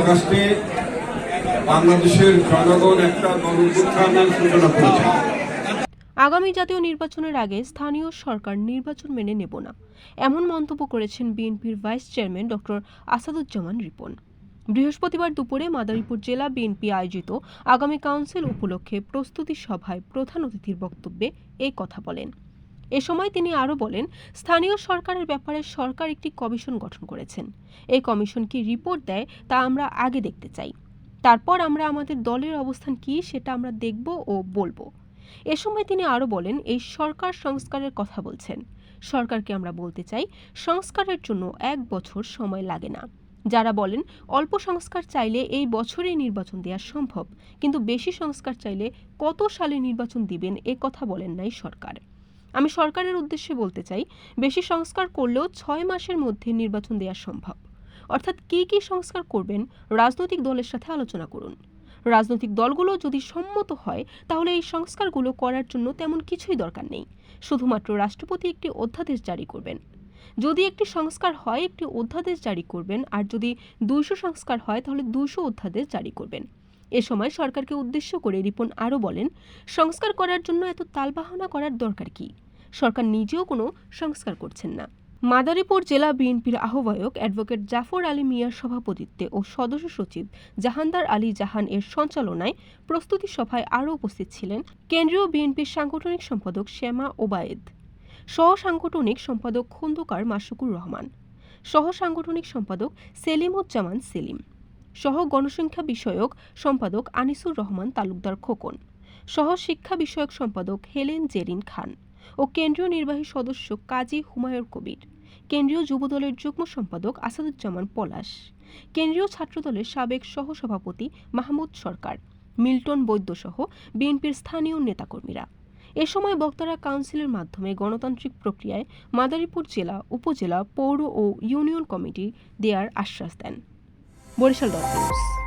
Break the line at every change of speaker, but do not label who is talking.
আগস্টে বাংলাদেশের জনগণ একটা গণঅভ্যুত্থানের সূচনা করেছে।
আগামী জাতীয় নির্বাচনের আগে স্থানীয় সরকার নির্বাচন মেনে নেব না, এমন মন্তব্য করেছেন বিএনপির vice chairman doctor Asaduzzaman Ripon. বৃহস্পতিবার দুপুরে মাদারীপুর জেলা বিএনপি আয়োজিত আগামী কাউন্সিল উপলক্ষে প্রস্তুতি সভায় প্রধান অতিথির বক্তব্যে এই কথা বলেন। এ সময় তিনি আরও বলেন, স্থানীয় সরকারের ব্যাপারে সরকার একটি কমিশন গঠন করেছেন। এই কমিশন কি রিপোর্ট দেয় তা আমরা আগে দেখতে চাই, তারপর আমরা আমাদের দলের অবস্থান কি সেটা আমরা দেখব ও বলবো। এ সময় তিনি আরও বলেন, এই সরকার সংস্কারের কথা বলছেন। সরকারকে আমরা বলতে চাই, সংস্কারের জন্য 1 বছর সময় লাগে না। যারা বলেন অল্প সংস্কার চাইলে এই বছরেই নির্বাচন দেওয়া সম্ভব, কিন্তু বেশি সংস্কার চাইলে কত সালে নির্বাচন দিবেন এ কথা বলেন নাই সরকার। আমি সরকারের উদ্দেশ্যে বলতে চাই, বেশি সংস্কার করলেও 6 মাসের মধ্যে নির্বাচন দেওয়া সম্ভব। অর্থাৎ কি কি সংস্কার করবেন রাজনৈতিক দলের সাথে আলোচনা করুন। রাজনৈতিক দলগুলো যদি সম্মত হয় তাহলে এই সংস্কারগুলো করার জন্য তেমন কিছুই দরকার নেই, শুধুমাত্র রাষ্ট্রপতি একটি অধ্যাদেশ জারি করবেন। যদি একটি সংস্কার হয় একটি অধ্যাদেশ জারি করবেন, আর যদি 200 সংস্কার হয় তাহলে 200 অধ্যাদেশ জারি করবেন। এ সময় সরকারকে উদ্দেশ্য করে রিপন আরও বলেন, সংস্কার করার জন্য এত তালবাহানা করার দরকার কি? সরকার নিজেও কোনো সংস্কার করছেন না। মাদারীপুর জেলা বিএনপির আহ্বায়ক অ্যাডভোকেট জাফর আলী মিয়ার সভাপতিত্বে ও সদস্য সচিব জাহানদার আলী জাহান এর সঞ্চালনায় প্রস্তুতি সভায় আরও উপস্থিত ছিলেন কেন্দ্রীয় বিএনপির সাংগঠনিক সম্পাদক শ্যামা ওবায়েদ, সহ সাংগঠনিক সম্পাদক খন্দকার মাশরুকুর রহমান, সহ সাংগঠনিক সম্পাদক সেলিমুজ্জামান সেলিম, সহ গণসংখ্যা বিষয়ক সম্পাদক আনিসুর রহমান তালুকদার খোকন, সহ শিক্ষা বিষয়ক সম্পাদক হেলেন জেরিন খান ও কেন্দ্রীয় নির্বাহী সদস্য কাজী হুমায়ুন কবির, কেন্দ্রীয় যুবদলের যুগ্ম সম্পাদক আসাদুজ্জামান পলাশ, কেন্দ্রীয় ছাত্রদলের সাবেক সহসভাপতি মাহমুদ সরকার, মিল্টন বৈদ্য সহ বিএনপির স্থানীয় নেতাকর্মীরা। এ সময় বক্তারা কাউন্সিলের মাধ্যমে গণতান্ত্রিক প্রক্রিয়ায় মাদারীপুর জেলা, উপজেলা, পৌর ও ইউনিয়ন কমিটি দেওয়ার আশ্বাস দেন। Barishal dot news.